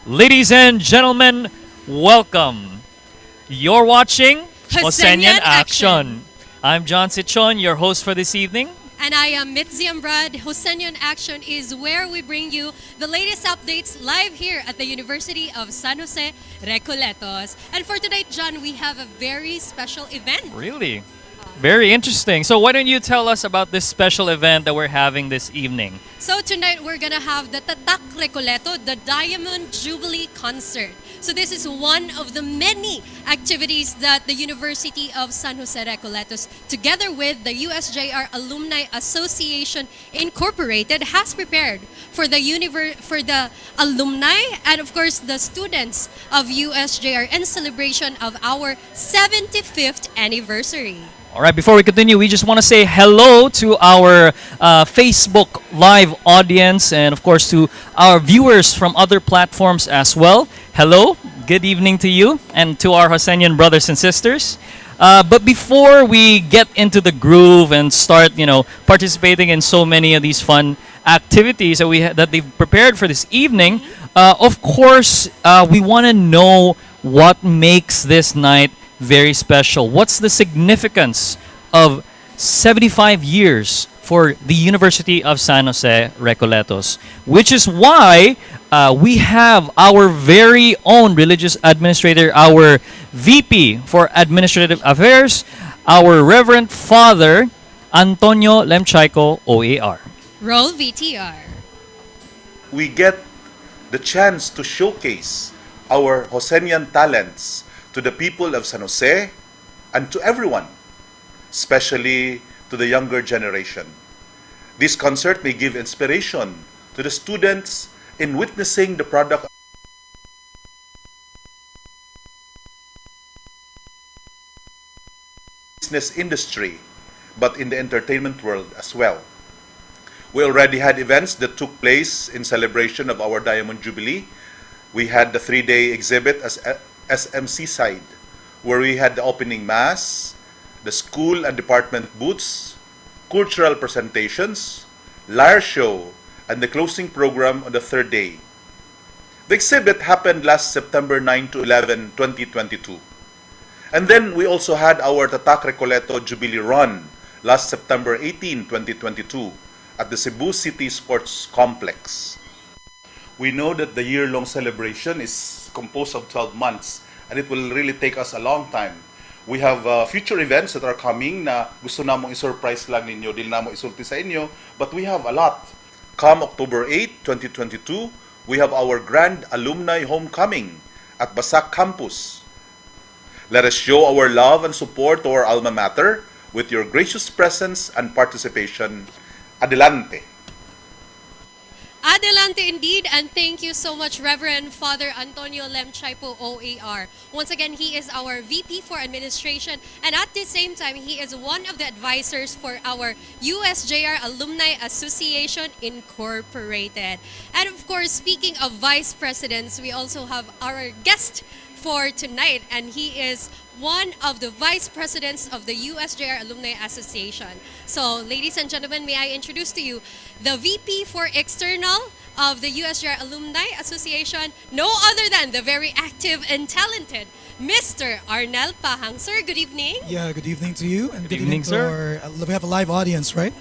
Ladies and gentlemen, welcome. You're watching Josenian Action. I'm John Sichon, your host for this evening. And I am Mitzi Ambrad. Josenian Action is where we bring you the latest updates live here at the University of San Jose, Recoletos. And for tonight, John, we have a very special event. Really? Very interesting. So why don't you tell us about this special event that we're having this evening? So tonight we're gonna have the Tatak Rekoleto, the Diamond Jubilee Concert. So this is one of the many activities that the University of San Jose Recoletos, together with the USJ-R Alumni Association Incorporated, has prepared for the alumni and of course the students of USJ-R in celebration of our 75th anniversary. All right, before we continue, we just want to say hello to our Facebook Live audience and, of course, to our viewers from other platforms as well. Hello, good evening to you and to our Josenian brothers and sisters. But before we get into the groove and start, participating in so many of these fun activities that they've prepared for this evening, of course, we want to know what makes this night very special. What's the significance of 75 years for the University of San Jose Recoletos? Which is why we have our very own religious administrator, our VP for Administrative Affairs, our Reverend Father Antonio Lemchayco, OAR. Roll VTR. We get the chance to showcase our Josenian talents to the people of San Jose and to everyone, especially to the younger generation. This concert may give inspiration to the students in witnessing the product of the business industry, but in the entertainment world as well. We already had events that took place in celebration of our Diamond Jubilee. We had the 3-day exhibit as SMC side, where we had the opening mass, the school and department booths, cultural presentations, lyre show, and the closing program on the 3rd day. The exhibit happened last September 9 to 11, 2022. And then we also had our Tatak Rekoleto Jubilee Run last September 18, 2022 at the Cebu City Sports Complex. We know that the year-long celebration is composed of 12 months and it will really take us a long time. We have future events that are coming na gusto namong i-surprise lang ninyo, dili namo isulti sa inyo, but we have a lot. Come October 8, 2022, we have our grand alumni homecoming at Basak Campus. Let us show our love and support to our alma mater with your gracious presence and participation. Adelante. Adelante indeed, and thank you so much, Reverend Father Antonio Lemchaipo, OAR. Once again, he is our VP for Administration, and at the same time, he is one of the advisors for our USJ-R Alumni Association Incorporated. And of course, speaking of vice presidents, we also have our guest for tonight, and he is one of the vice presidents of the USJ-R Alumni Association. So, ladies and gentlemen, may I introduce to you the VP for External of the USJ-R Alumni Association, no other than the very active and talented Mr. Arnel Pahang. Sir, good evening. Yeah, good evening to you. And Good evening, sir. We have a live audience, right?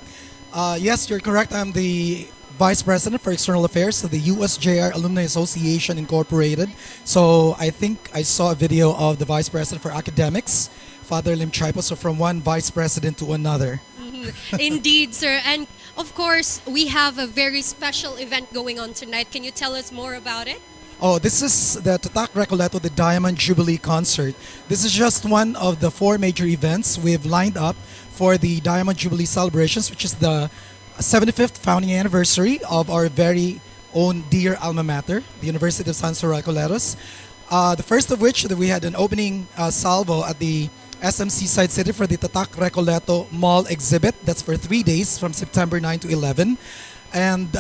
Yes, you're correct. I'm the Vice President for External Affairs of the USJ-R Alumni Association Incorporated. So I think I saw a video of the Vice President for Academics, Father Lim Chaipo, so from one Vice President to another. Indeed, sir. And of course, we have a very special event going on tonight. Can you tell us more about it? Oh, this is the Tatak Rekoleto, the Diamond Jubilee Concert. This is just one of the 4 major events we've lined up for the Diamond Jubilee celebrations, which is the 75th founding anniversary of our very own dear alma mater, the University of Jose-Recoletos. The first of which, that we had an opening salvo at the SM Seaside City for the Tatak Rekoleto Mall exhibit. That's for 3 days from September 9 to 11. And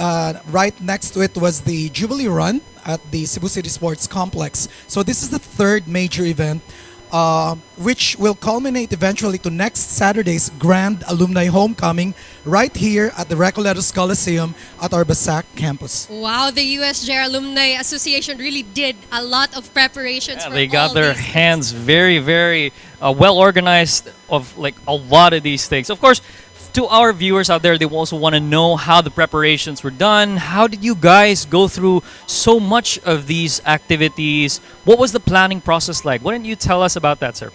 right next to it was the Jubilee Run at the Cebu City Sports Complex. So this is the 3rd major event, which will culminate eventually to next Saturday's Grand Alumni Homecoming right here at the Recoletos Coliseum at our Basak campus. Wow, the USJ-R Alumni Association really did a lot of preparations for They got all their these hands very, very well organized of like a lot of these things. Of course, to our viewers out there, they also want to know how the preparations were done. How did you guys go through so much of these activities? What was the planning process like? Why don't you tell us about that, sir?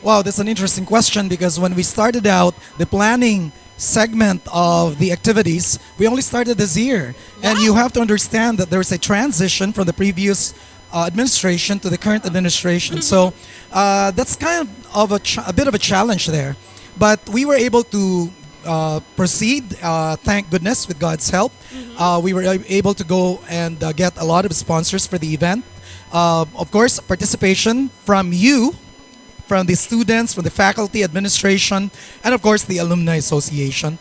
Wow, that's an interesting question, because when we started out the planning segment of the activities, we only started this year. And you have to understand that there is a transition from the previous administration to the current administration. So that's kind of a bit of a challenge there. But we were able to proceed, thank goodness, with God's help. We were able to go and get a lot of sponsors for the event. Of course, participation from you, from the students, from the faculty, administration, and of course the Alumni Association.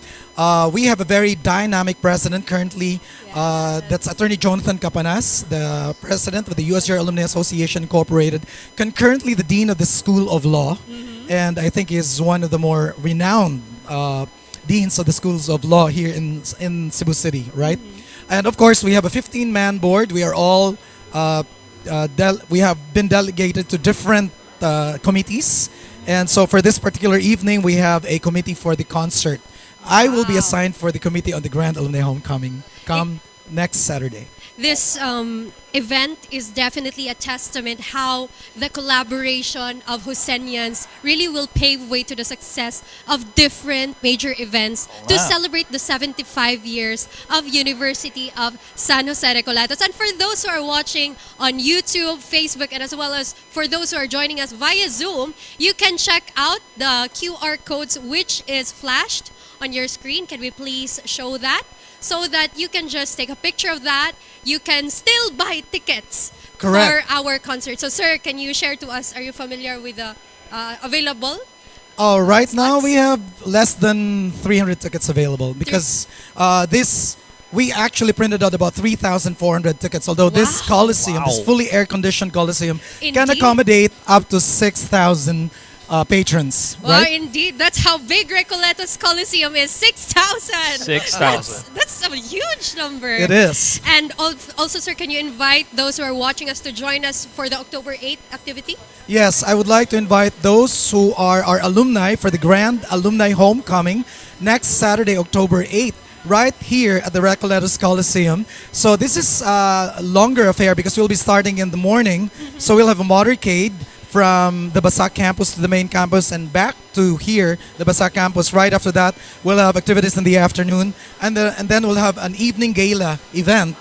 We have a very dynamic president currently. That's Attorney Jonathan Capanas, the president of the USJ-R Alumni Association Incorporated, concurrently the dean of the School of Law, and I think is one of the more renowned deans of the schools of law here in Cebu City, right? And of course, we have a 15-man board. We are all we have been delegated to different committees, and so for this particular evening, we have a committee for the concert. I will be assigned for the committee on the Grand Alumni Homecoming come next Saturday. This event is definitely a testament how the collaboration of Josenians really will pave way to the success of different major events to celebrate the 75 years of University of San Jose-Recoletos. And for those who are watching on YouTube, Facebook, and as well as for those who are joining us via Zoom, you can check out the QR codes which is flashed on your screen. Can we please show that? So that you can just take a picture of that. You can still buy tickets for our concert. So, sir, can you share to us, are you familiar with the available? Right now, we have less than 300 tickets available because we actually printed out about 3,400 tickets, although this Coliseum, this fully air-conditioned Coliseum, can accommodate up to 6,000 patrons. Well, right? indeed. That's how big Recoletos Coliseum is. 6,000. 6,000. That's a huge number. It is. And also, sir, can you invite those who are watching us to join us for the October 8th activity? Yes, I would like to invite those who are our alumni for the Grand Alumni Homecoming next Saturday, October 8th, right here at the Recoletos Coliseum. So this is a longer affair because we'll be starting in the morning. So we'll have a motorcade from the Basak campus to the main campus and back to here, the Basak campus. Right after that, we'll have activities in the afternoon, and then we'll have an evening gala event,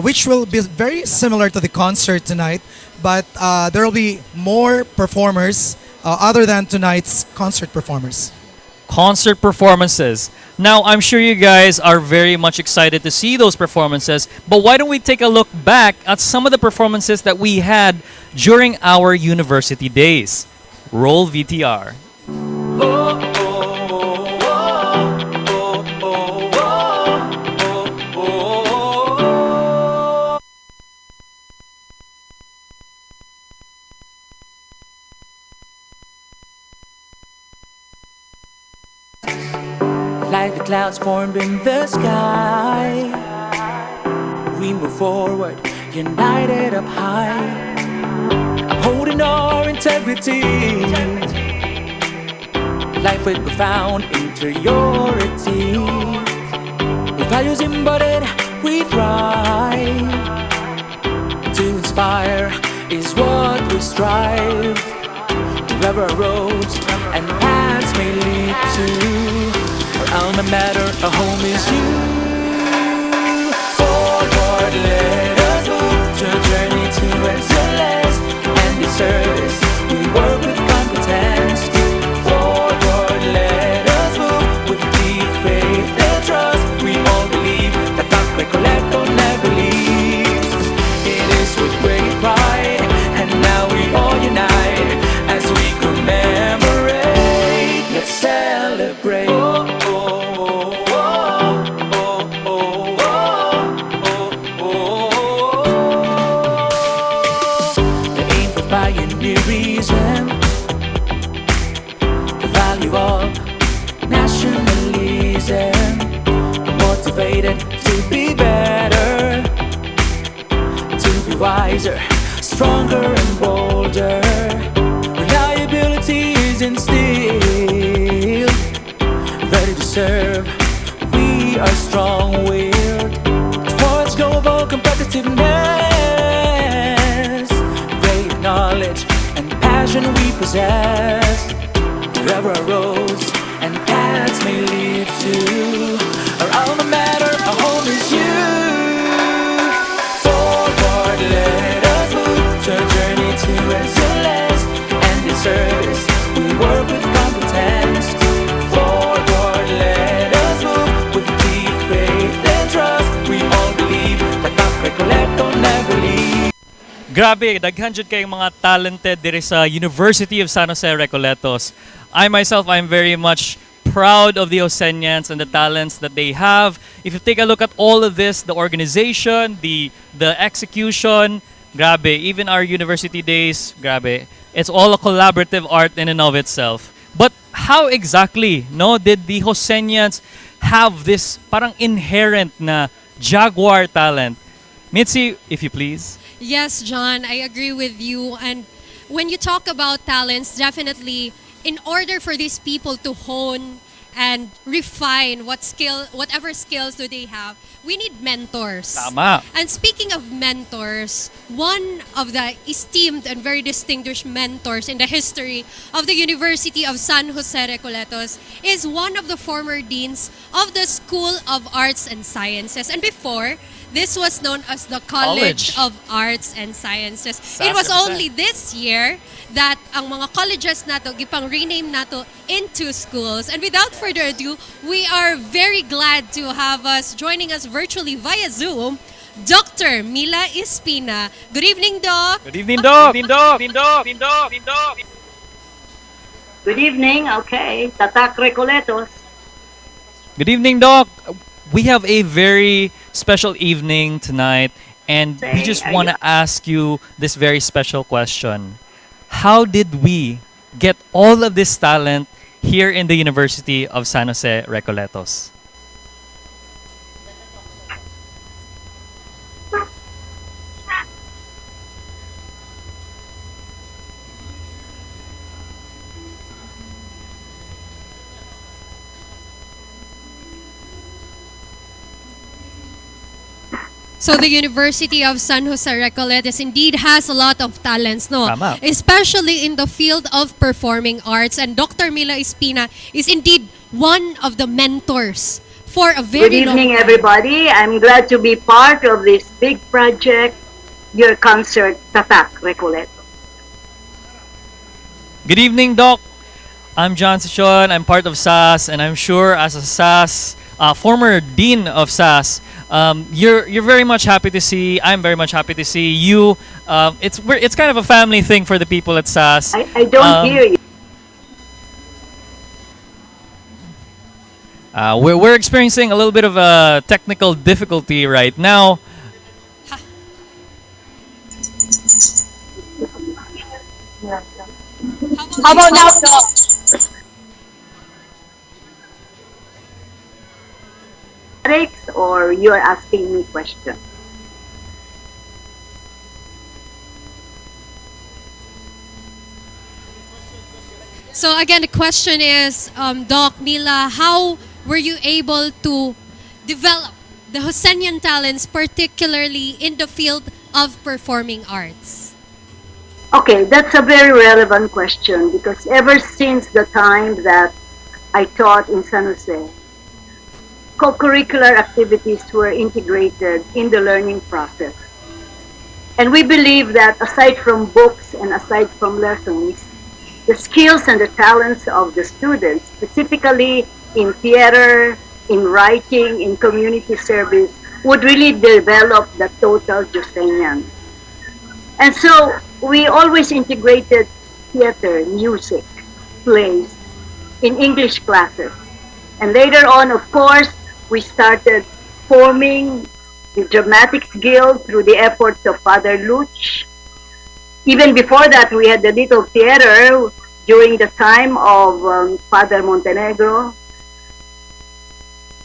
which will be very similar to the concert tonight, but there will be more performers other than tonight's concert performers. concert performances. Now, I'm sure you guys are very much excited to see those performances, but why don't we take a look back at some of the performances that we had during our university days? Roll VTR. Like the clouds formed in the sky, we move forward, united up high, upholding our integrity, life with profound interiority. With values embodied, we thrive. To inspire is what we strive. Wherever our roads and paths may lead to, our alma mater, our home is you. Forward, let us move to a journey to excellence and the service. We work with competence. Forward, let us move with deep faith and trust. We all believe that Tatak Rekoleto never leaves. It is with great pride, and now we all unite as we commemorate. Let's celebrate. Motivated to be better, to be wiser, stronger and bolder. Reliability is instilled, ready to serve. We are strong-willed towards global competitiveness. Great knowledge and passion we possess. Wherever our roads and paths may lead to, our alma mater, our home is you. Forward, let us move to a journey to excellence and in service. We work with competence. Forward, let us move with deep faith and trust. We all believe that Tatak Rekoleto never leaves. Grabe, daghan jud kayong mga talented diri sa University of San Jose-Recoletos. I myself, I'm very much proud of the Josenians and the talents that they have. If you take a look at all of this, the organization, the execution, grabe, even our university days, grabe. It's all a collaborative art in and of itself. But how exactly, no, did the Josenians have this parang inherent na jaguar talent? Mitzi, if you please. Yes, John, I agree with you. And when you talk about talents, definitely, in order for these people to hone and refine whatever skills do they have, we need mentors. Tama. And speaking of mentors, one of the esteemed and very distinguished mentors in the history of the University of San Jose-Recoletos is one of the former deans of the School of Arts and Sciences. And before, this was known as the College of Arts and Sciences. It was only this year that ang mga colleges nato gipang rename nato into schools. And without further ado, we are very glad to have joining us virtually via Zoom, Dr. Mila Espina. Good evening, Doc. Good evening, Doc. Good evening, Doc. Good evening. Okay. Tatak Rekoletos. Good evening, Doc. We have a very special evening tonight, and we just want to ask you this very special question. How did we get all of this talent here in the University of San Jose-Recoletos? So the University of San Jose-Recoletos indeed has a lot of talents, no? Tama. Especially in the field of performing arts. And Dr. Mila Espina is indeed one of the mentors for a very Good evening, everybody. I'm glad to be part of this big project, your concert, Tatak Rekoleto. Good evening, Doc. I'm John Sichon. I'm part of SAS, and I'm sure as a SAS former dean of SAS, you're very much happy to see. I'm very much happy to see you. It's kind of a family thing for the people at SAS. I don't hear you. We're experiencing a little bit of a technical difficulty right now. How about now, Doc? Or you're asking me questions? So again, the question is, Doc, Mila, how were you able to develop the Josenian talents, particularly in the field of performing arts? Okay, that's a very relevant question because ever since the time that I taught in San Jose, co-curricular activities were integrated in the learning process. And we believe that aside from books and aside from lessons, the skills and the talents of the students, specifically in theater, in writing, in community service, would really develop the total Josenian. And so we always integrated theater, music, plays in English classes. And later on, of course, we started forming the Dramatics Guild through the efforts of Father Luch. Even before that, we had the Little Theater during the time of Father Montenegro,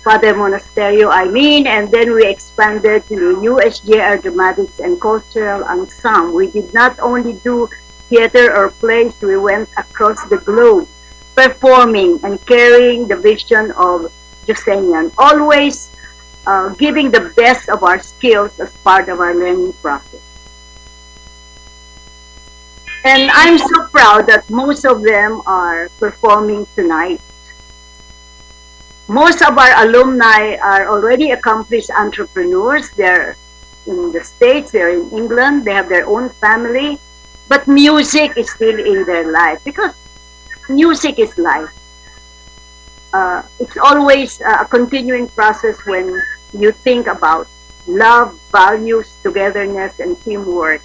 Father Monasterio, and then we expanded to the USJ-R Dramatics and Cultural Ensemble. We did not only do theater or plays, we went across the globe performing and carrying the vision of Josenian, always giving the best of our skills as part of our learning process. And I'm so proud that most of them are performing tonight. Most of our alumni are already accomplished entrepreneurs. They're in the States, they're in England, they have their own family, but music is still in their life because music is life. It's always a continuing process when you think about love, values, togetherness, and teamwork.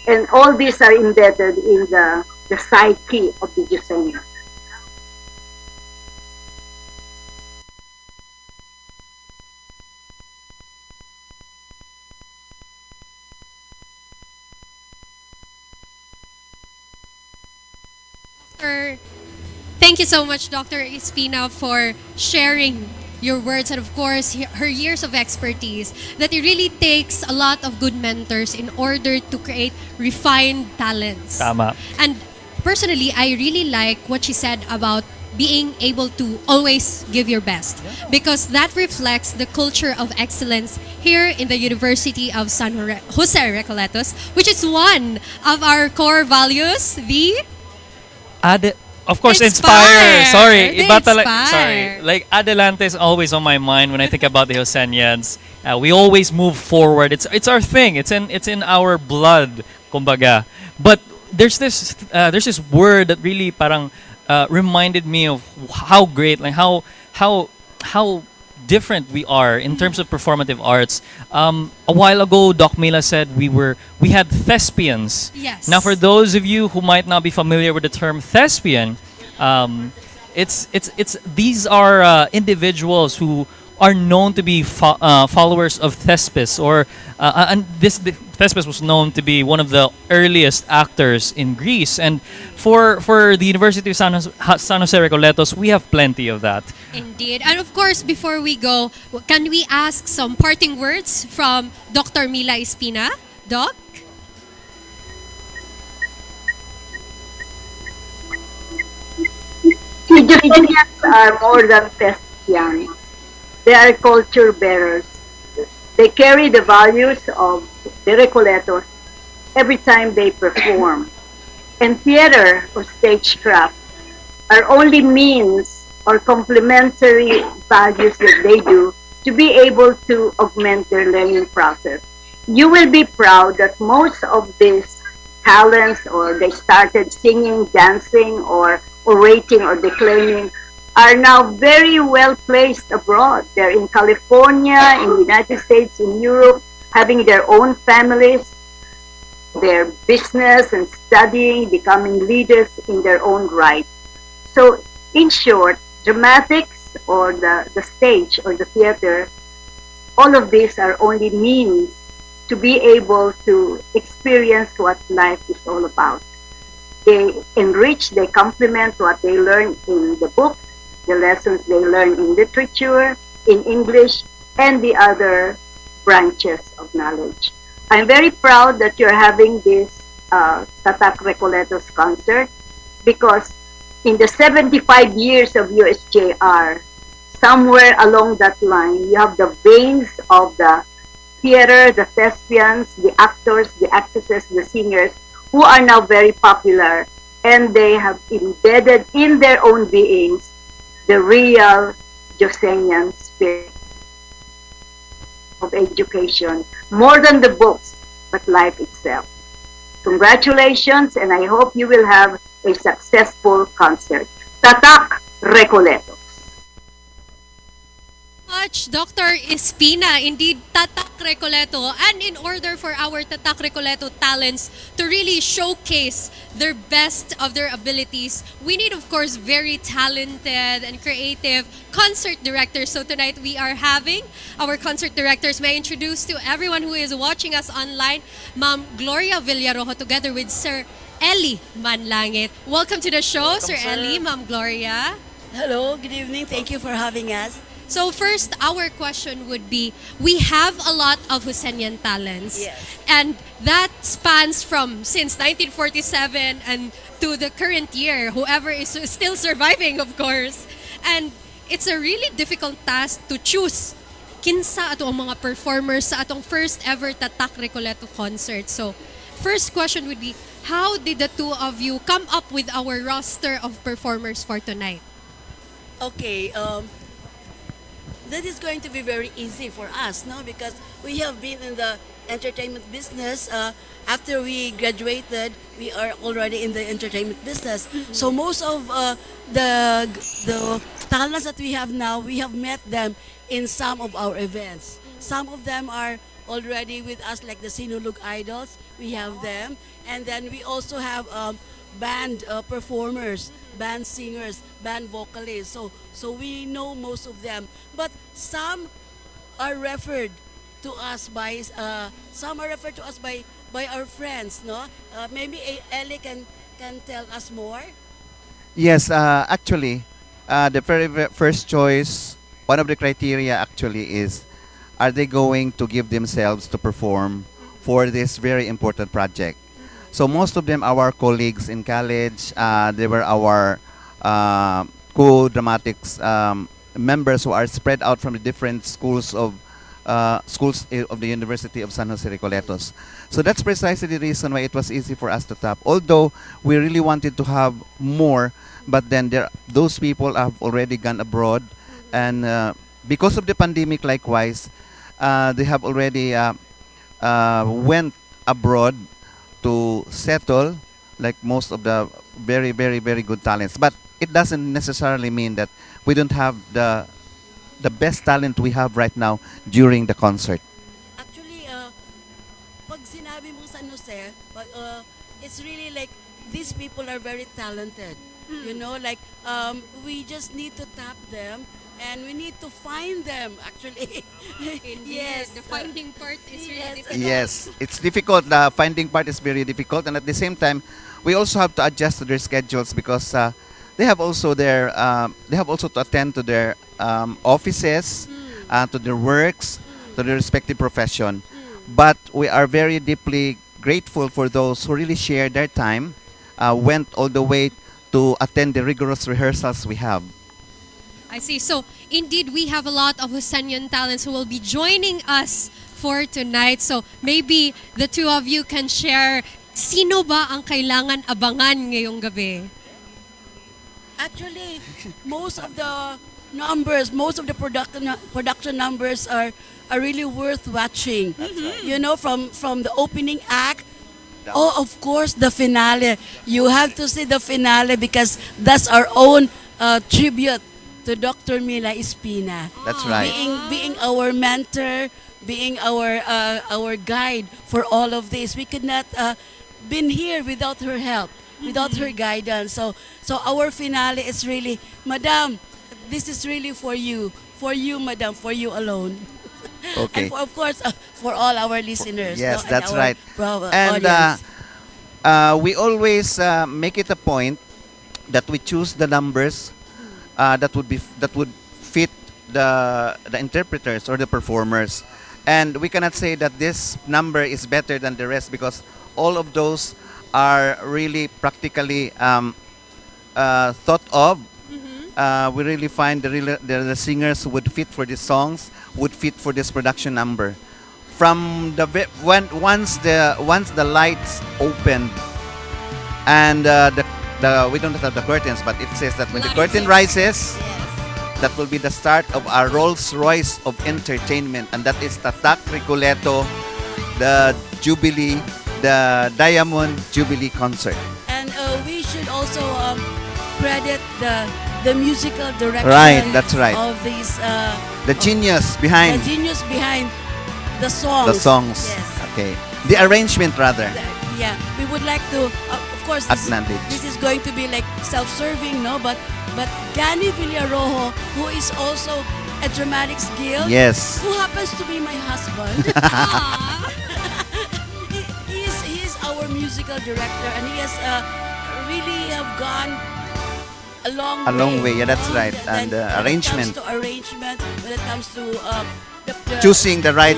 And all these are embedded in the psyche of the Josenian. Thank you so much, Dr. Espina, for sharing your words and, of course, her years of expertise. That it really takes a lot of good mentors in order to create refined talents. Tama. And personally, I really like what she said about being able to always give your best, because that reflects the culture of excellence here in the University of Jose-Recoletos, which is one of our core values, the Of course, Inspire. Sorry, The iba inspire. sorry. Like Adelante is always on my mind when I think about the Josenians. We always move forward. It's our thing. It's in our blood, kumbaga. But there's this word that really parang reminded me of how great, like how different we are in terms of performative arts. A while ago, Doc Mila said we had thespians. Yes. Now, for those of you who might not be familiar with the term thespian, it's these are individuals who are known to be followers of Thespis, and Thespis was known to be one of the earliest actors in Greece. And for the University of San Jose Recoletos, we have plenty of that. Indeed. And of course, before we go, can we ask some parting words from Dr. Mila Espina? Doc? Josenians are more than Thespians. They are culture bearers. They carry the values of the Recoletos every time they perform. And theater or stagecraft are only means or complementary values that they do to be able to augment their learning process. You will be proud that most of these talents, or they started singing, dancing, or orating or declaiming are now very well placed abroad. They're in California, in the United States, in Europe, having their own families, their business and studying, becoming leaders in their own right. So, in short, dramatics or the stage or the theater, all of these are only means to be able to experience what life is all about. They enrich, they complement what they learn in the books, the lessons they learn in literature, in English, and the other branches of knowledge. I'm very proud that you're having this Tatak Rekoletos concert because in the 75 years of USJ-R, somewhere along that line, you have the veins of the theater, the thespians, the actors, the actresses, the singers, who are now very popular, and they have embedded in their own beings the real Josenian spirit of education, more than the books, but life itself. Congratulations, and I hope you will have a successful concert. Tatak Rekoleto. Much, Dr. Espina, indeed, Tatak Recoleto. And in order for our Tatak Recoleto talents to really showcase their best of their abilities, we need, of course, very talented and creative concert directors. So tonight we are having our concert directors. May I introduce to everyone who is watching us online, Ma'am Gloria Villarojo, together with Sir Eli Manlangit. Welcome to the show, Sir Eli, Ma'am Gloria. Hello, good evening. Thank you for having us. So first, our question would be, we have a lot of Josenian talents. Yes. And that spans from since 1947 and to the current year, whoever is still surviving, of course. And it's a really difficult task to choose kinsa ato ang mga performers sa atong first ever Tatak Rekoleto concert. So, first question would be, how did the two of you come up with our roster of performers for tonight? Okay, that is going to be very easy for us, no? Because we have been in the entertainment business. After we graduated, we are already in the entertainment business. So most of the talents that we have now, we have met them in some of our events. Some of them are already with us, like the Sinulog Idols. We have them, and then we also have band performers, band singers, band vocalists. So we know most of them, but some are referred to us by our friends. No, maybe Ellie can tell us more. Yes, actually, the very first choice, one of the criteria actually is, are they going to give themselves to perform for this very important project? So most of them are our colleagues in college. They were our co-dramatics members who are spread out from the different schools of the University of San Jose-Recoletos. So that's precisely the reason why it was easy for us to tap. Although we really wanted to have more, but then those people have already gone abroad, and because of the pandemic, likewise, they have already went abroad to settle, like most of the very, very, very good talents. But it doesn't necessarily mean that we don't have the best talent we have right now during the concert. Actually, pag sinabi mo San Jose, it's really like these people are very talented. You know, like we just need to tap them. And we need to find them, actually. Yes, the finding part is really Yes. difficult. Yes, it's difficult. The finding part is very difficult, and at the same time, we also have to adjust to their schedules because they have also to attend to their offices, to their works, to their respective profession. But we are very deeply grateful for those who really shared their time, went all the way to attend the rigorous rehearsals we have. I see. So, indeed, we have a lot of Josenian talents who will be joining us for tonight. So, maybe the two of you can share, sino ba ang kailangan abangan ngayong gabi? Actually, most of the numbers, most of the production numbers are really worth watching. You know, from the opening act Oh, of course, the finale. You have to see the finale because that's our own tribute to Dr. Mila Espina. That's right. Being our mentor, being our guide for all of this. We could not been here without her help, without her guidance. So our finale is really, Madam, this is really for you, Madam, for you alone. Okay. And for, of course, for all our listeners. Yes, and that's our right. And audience. we always make it a point that we choose the numbers that would fit the interpreters or the performers. And we cannot say that this number is better than the rest because all of those are really practically thought of. We really find the singers who would fit for these songs, would fit for this production number. From once the lights opened and we don't have the curtains, but it says that when the curtain rises, that will be the start of our Rolls Royce of entertainment, and that is Tatak Rekoleto, the Jubilee, the Diamond Jubilee Concert. And we should also credit the musical direction. Right, that's right. Of these The genius behind the genius behind the songs. the songs. Yes. Okay, the arrangement rather. Yeah, we would like to, of course, Acknowledge. this is going to be like self-serving, no? But Gani Villarojo, who is also a dramatics guild, Yes. who happens to be my husband. he is our musical director, and he has really have gone a long way. Yeah, that's right. And when arrangement. it comes to arrangement, when it comes to the Choosing the right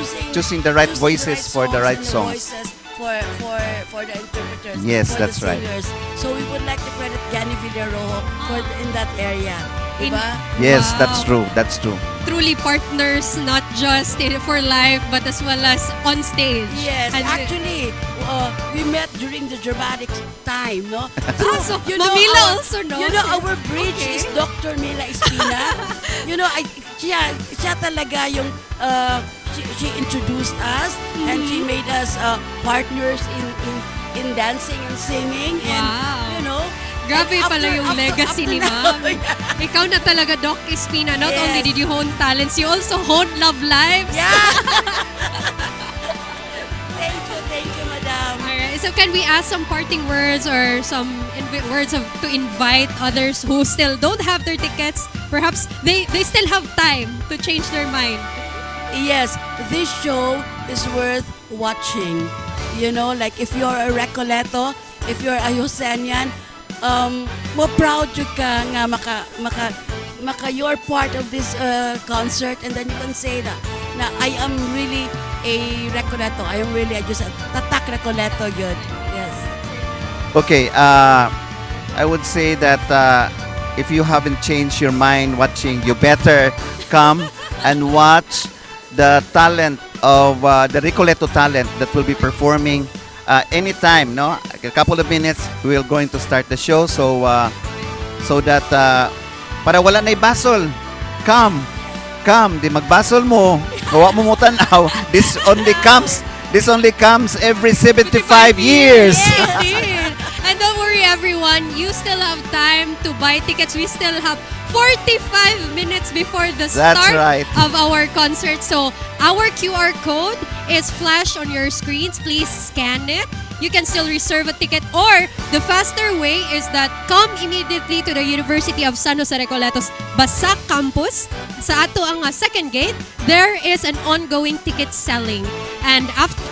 voices right for the right and songs. voices for the interpreters. Yes, for that's the right. singers. So we would like to credit Gani Villarojo in that area. In- Diba? Yes, Wow. that's true. That's true. Truly partners, not just for life, but as well as on stage. Yes, And actually, we met during the dramatic time, no? So, Mila also knows You know, it. our bridge Okay. is Dr. Mila Espina. You know, siya talaga yung, she introduced us and she made us partners in dancing and singing. Wow. And, you know, Grabe and pala yung legacy ni now, Ma'am. Ikaw na talaga, Doc Espina. Not Yes. only did you hone talents, you also honed love lives. Yeah. Thank you, Madam. Alright, so can we ask some parting words or some words to invite others who still don't have their tickets? Perhaps they still have time to change their mind. Yes, this show is worth watching. You know, like if you're a Recoleto, if you're a Josenian, mo proud you ka nga maka you're part of this concert, and then you can say that na I am really a Recoleto. I am really just a Tatak Rekoleto good. Yes. Okay, I would say that if you haven't changed your mind watching, you better come and watch the talent of the Recoleto talent that will be performing anytime, no? A couple of minutes, we're going to start the show, so that para wala na ibasol, come, di magbasol mo, gawa mo tanaw. This only comes every 75 years. Yeah, indeed. And don't worry, everyone. You still have time to buy tickets. We still have 45 minutes before the That's start right. of our concert. So our QR code is flashed on your screens. Please scan it. You can still reserve a ticket, or the faster way is that come immediately to the University of San Jose-Recoletos Basak campus. Sa ato ang second gate, there is an ongoing ticket selling. And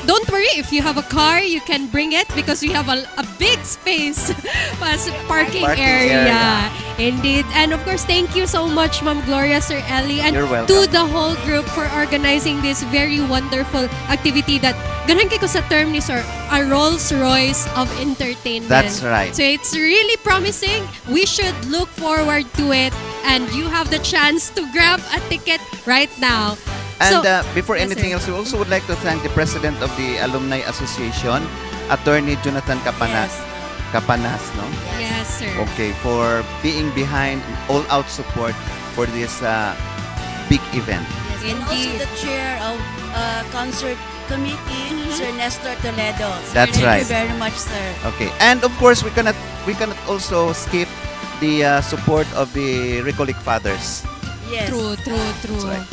don't worry, if you have a car, you can bring it because we have a big space as parking area. Indeed. And of course, thank you so much, Ma'am Gloria, Sir Ellie, and You're welcome. to the whole group for organizing this very wonderful activity that ganun kay ko sa term ni Sir, a Rolls Royce of entertainment. That's right. So it's really promising. We should look forward to it, and you have the chance to grab a ticket right now. And So- before Yes, anything sir. else, we also would like to thank the president of the Alumni Association, Attorney Jonathan Yes. Capanas, no? Yes, sir. Okay, for being behind all-out support for this big event. And also Indeed. the chair of concert Committee, Sir Nestor Toledo. That's Thank right. you very much, sir. Okay, and of course we cannot also skip the support of the Recoletos Fathers. Yes. True. That's right.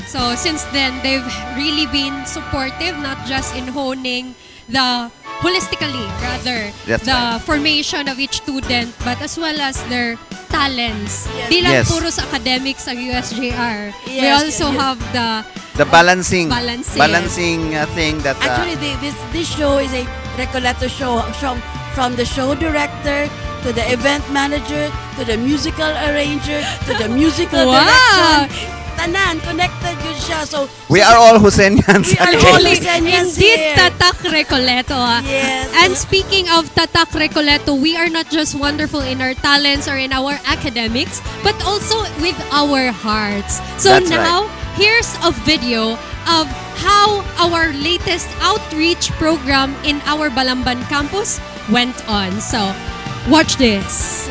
So since then, they've really been supportive, not just in honing the holistically, rather, That's the right. formation of each student, but as well as their talents. Yes. Di lang Yes. puro sa academics ang USJ-R. We Yes, also yes. have The balancing thing that Actually, this show is a Recoleto show from the show director to the event manager to the musical arranger to the musical Wow! direction. Tanan, connected yun siya. So, we are all Josenians. We are Okay. all Josenians Indeed, here. Tatak Rekoleto. Yes. And speaking of Tatak Rekoleto, we are not just wonderful in our talents or in our academics, but also with our hearts. So That's now, here's a video of how our latest outreach program in our Balamban campus went on. So, watch this.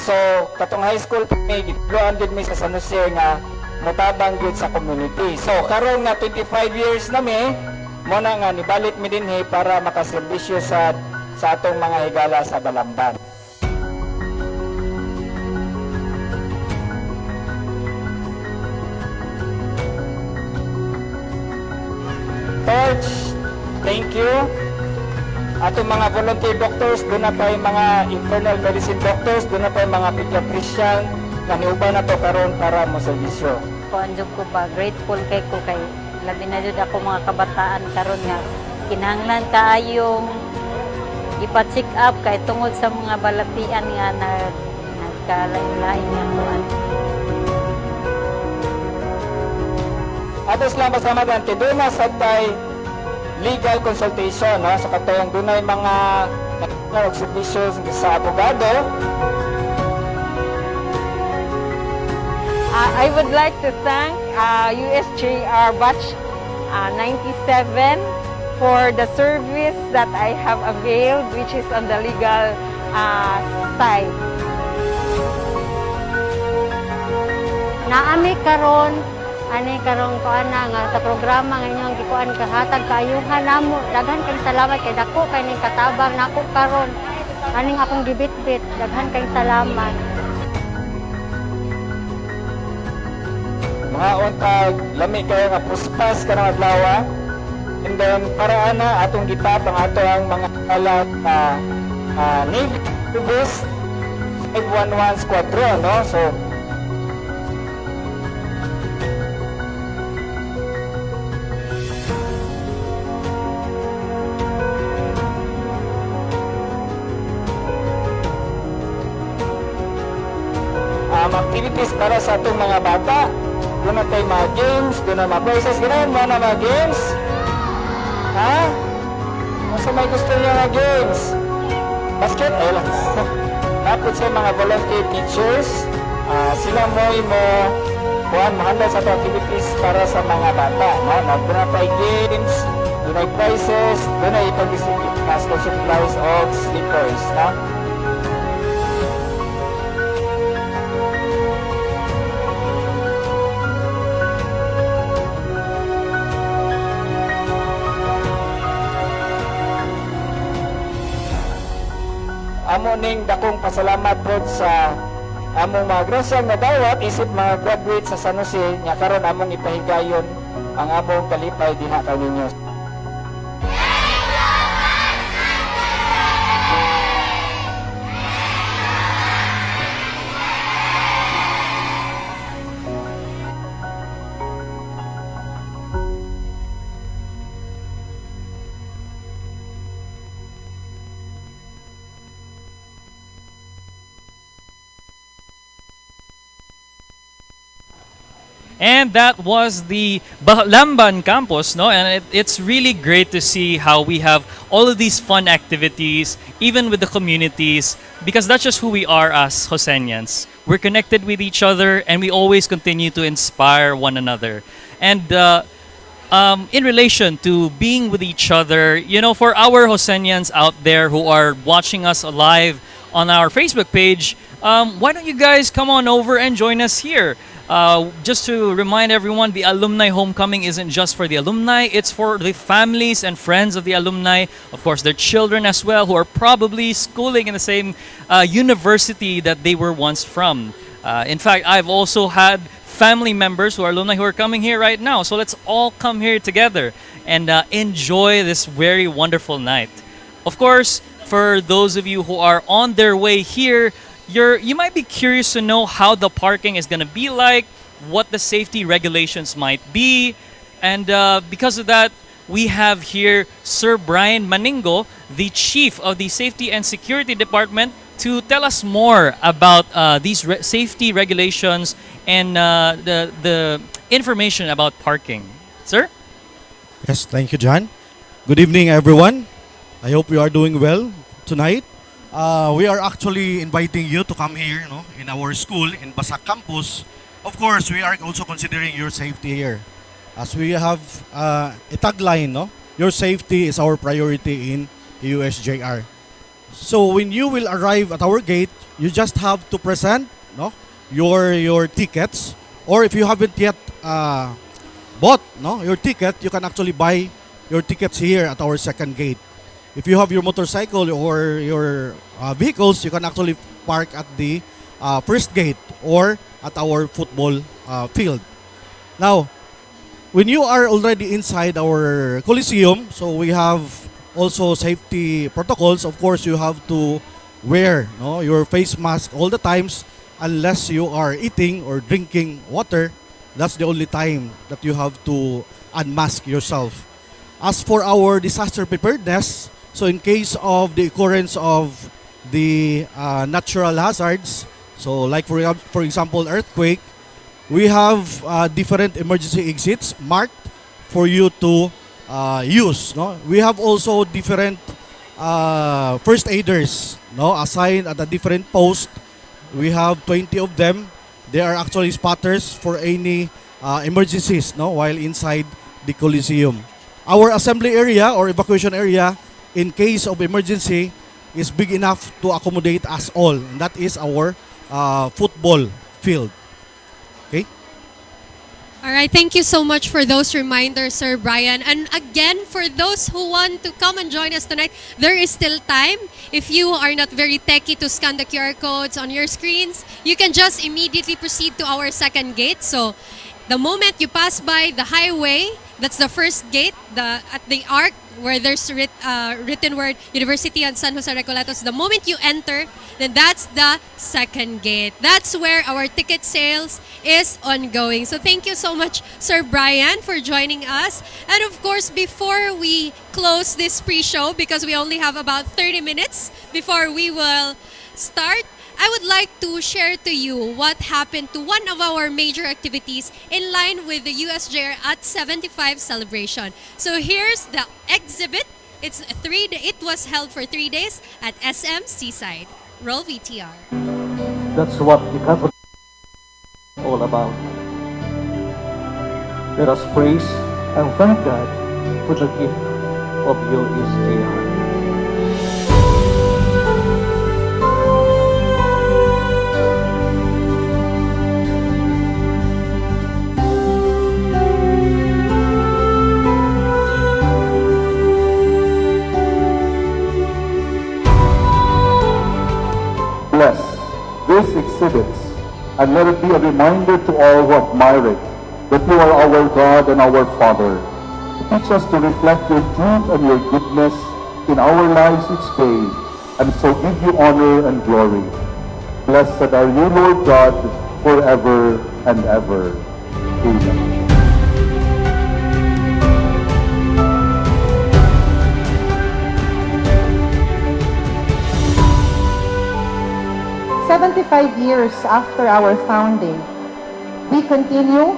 So, katong high school may gitloan gid mi sa San Jose nga motabang gid sa community. So, karon nga 25 years na mi mo na nga nibalik mi dinhi para makaserbisyo sa atong mga higala sa Balamban. Torch, thank you. Atong mga volunteer doctors, doon na pa yung mga internal medicine doctors, doon na pa yung mga pediatrician, na niuban na to karon para mo servisyo. Kuanjog ko ba, grateful kay ko kay labi na jud ako mga kabataan karon nga kinahanglan kaayong ipa-check up kay tungod sa mga balatian nga nagkalain-lain nga kuan. Atos lang masama dan kay doon na sa tay legal consultation, no? Sa katayang doon ay mga servisyo sa abogado. I would like to thank USJ-R Batch 97 for the service that I have availed, which is on the legal side. Naami karon ani karong kuan na nga sa programa nga inyong gikuan kahatag kaayuhan namo. Daghan kay salamat kay dako kay ning katabang nako karon. Aning akong gibitbit, daghan kay salamat. Mga untag, lami kayo nga puspas ka ng adlaw. And then, para ana, atong gitap ang ato ang mga alat na Navy Boost 511 Squadron, no? So, activities para sa atong mga bata. Doon na tayo mga games, doon na mga prizes. Ganahan mo na mga games? Ha? Masa may gusto niya mga games? Basket? Ay lang. Napot sa mga volunteer teachers. Sila mo mahandle sa activities para sa mga bata. No? Doon na tayo games, doon na prizes, doon na ipag-distribute ng supplies of slippers. No? Amo ning dakong pasalamat po sa among mga grasyang nadawat isip mga graduate sa San Jose nya karon among ipahigayon ang among kalipay diha kaninyo. And that was the Balamban campus, no? And it's really great to see how we have all of these fun activities, even with the communities, because that's just who we are as Josenians. We're connected with each other, and we always continue to inspire one another. And in relation to being with each other, you know, for our Josenians out there who are watching us live on our Facebook page, why don't you guys come on over and join us here? Just to remind everyone, the alumni homecoming isn't just for the alumni, it's for the families and friends of the alumni, of course their children as well, who are probably schooling in the same university that they were once from. In fact, I've also had family members who are alumni who are coming here right now. So let's all come here together and enjoy this very wonderful night. Of course, for those of you who are on their way here, you might be curious to know how the parking is going to be like, what the safety regulations might be. And because of that, we have here Sir Brian Maningo, the Chief of the Safety and Security Department, to tell us more about these safety regulations and the information about parking. Sir? Yes, thank you, John. Good evening, everyone. I hope you are doing well tonight. We are actually inviting you to come here, in our school in Basak campus. Of course, we are also considering your safety here, as we have a tagline, Your safety is our priority in USJ-R. So when you will arrive at our gate, you just have to present, your tickets, or if you haven't yet bought, your ticket, you can actually buy your tickets here at our second gate. If you have your motorcycle or your vehicles, you can actually park at the first gate or at our football field. Now, when you are already inside our Coliseum, so we have also safety protocols. Of course, you have to wear your face mask all the times unless you are eating or drinking water. That's the only time that you have to unmask yourself. As for our disaster preparedness, so in case of the occurrence of the natural hazards, so like for example earthquake, we have different emergency exits marked for you to use. We have also different first aiders assigned at a different post. We have 20 of them. They are actually spotters for any emergencies while inside the Coliseum. Our assembly area or evacuation area in case of emergency is big enough to accommodate us all, and that is our football field. Okay? All right, thank you so much for those reminders, Sir Brian. And again, for those who want to come and join us tonight, there is still time. If you are not very techy to scan the QR codes on your screens, you can just immediately proceed to our second gate. So the moment you pass by the highway, that's the first gate, at the arc where there's written word University of San Jose-Recoletos. The moment you enter, then that's the second gate. That's where our ticket sales is ongoing. So thank you so much, Sir Brian, for joining us. And of course, before we close this pre-show, because we only have about 30 minutes before we will start, I would like to share to you what happened to one of our major activities in line with the USJ-R at 75 celebration. So here's the exhibit. It was held for 3 days at SM Seaside. Roll VTR. That's what the Catholic is all about. Let us praise and thank God for the gift of USJ-R. Bless these exhibits and let it be a reminder to all who admire it that you are our God and our Father. Teach us to reflect your truth and your goodness in our lives each day, and so give you honor and glory. Blessed are you, Lord God, forever and ever. Amen. 75 years after our founding, we continue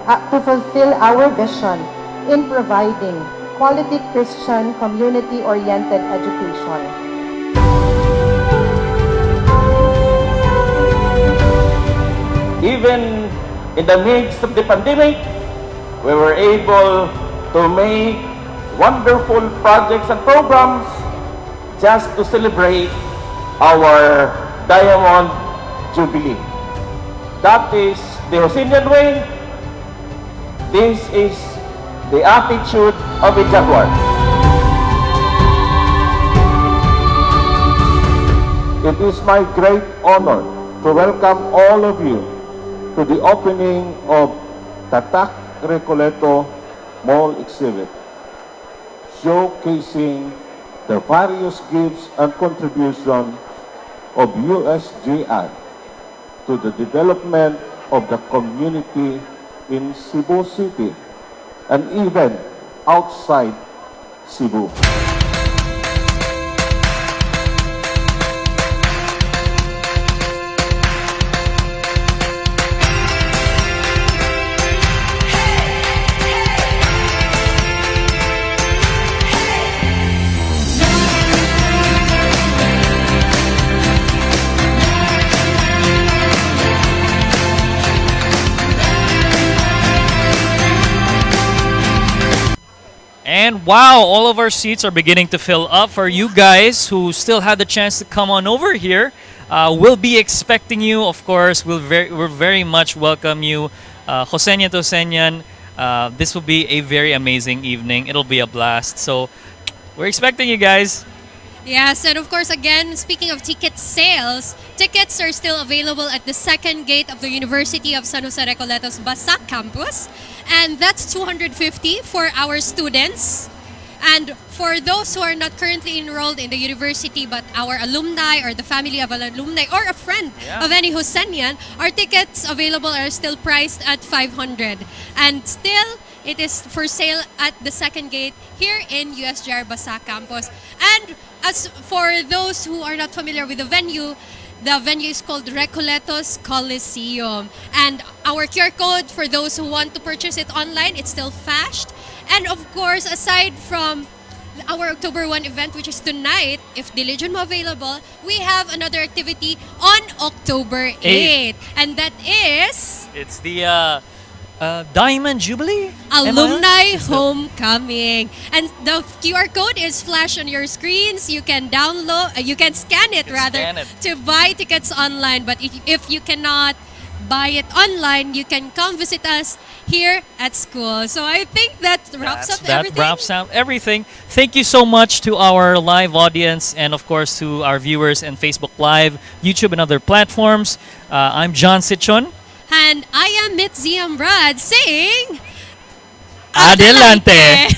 to fulfill our vision in providing quality Christian community-oriented education. Even in the midst of the pandemic, we were able to make wonderful projects and programs just to celebrate our Diamond Jubilee. That is the Josenian way. This is the attitude of a jaguar. It is my great honor to welcome all of you to the opening of Tatak Rekoleto Mall Exhibit, showcasing the various gifts and contributions of USJ-R to the development of the community in Cebu City and even outside Cebu. And wow, all of our seats are beginning to fill up. For you guys who still had the chance to come on over here, we'll be expecting you. Of course, we'll very much welcome you, Josenian to Josenian. This will be a very amazing evening. It'll be a blast. So we're expecting you guys. Yes, and of course, again, speaking of ticket sales, tickets are still available at the second gate of the University of San Jose-Recoletos Basak campus. And that's 250 for our students. And for those who are not currently enrolled in the university but our alumni or the family of an alumni or a friend of any Josenian, our tickets available are still priced at 500. And still, it is for sale at the second gate here in USJ-R Basak campus. And as for those who are not familiar with the venue is called Recoletos Coliseum. And our QR code for those who want to purchase it online, it's still fast. And of course, aside from our October 1 event, which is tonight, if the Legion mo available, we have another activity on October 8. And that is... It's the Diamond Jubilee? Alumni Homecoming. And the QR code is flashed on your screens. You can download, you can scan it to buy tickets online. But if you cannot buy it online, you can come visit us here at school. So I think that wraps up everything. That wraps up everything. Thank you so much to our live audience and of course to our viewers in Facebook Live, YouTube and other platforms. I'm John Sichon. And I am Mitzi Ambrad saying... Adelante!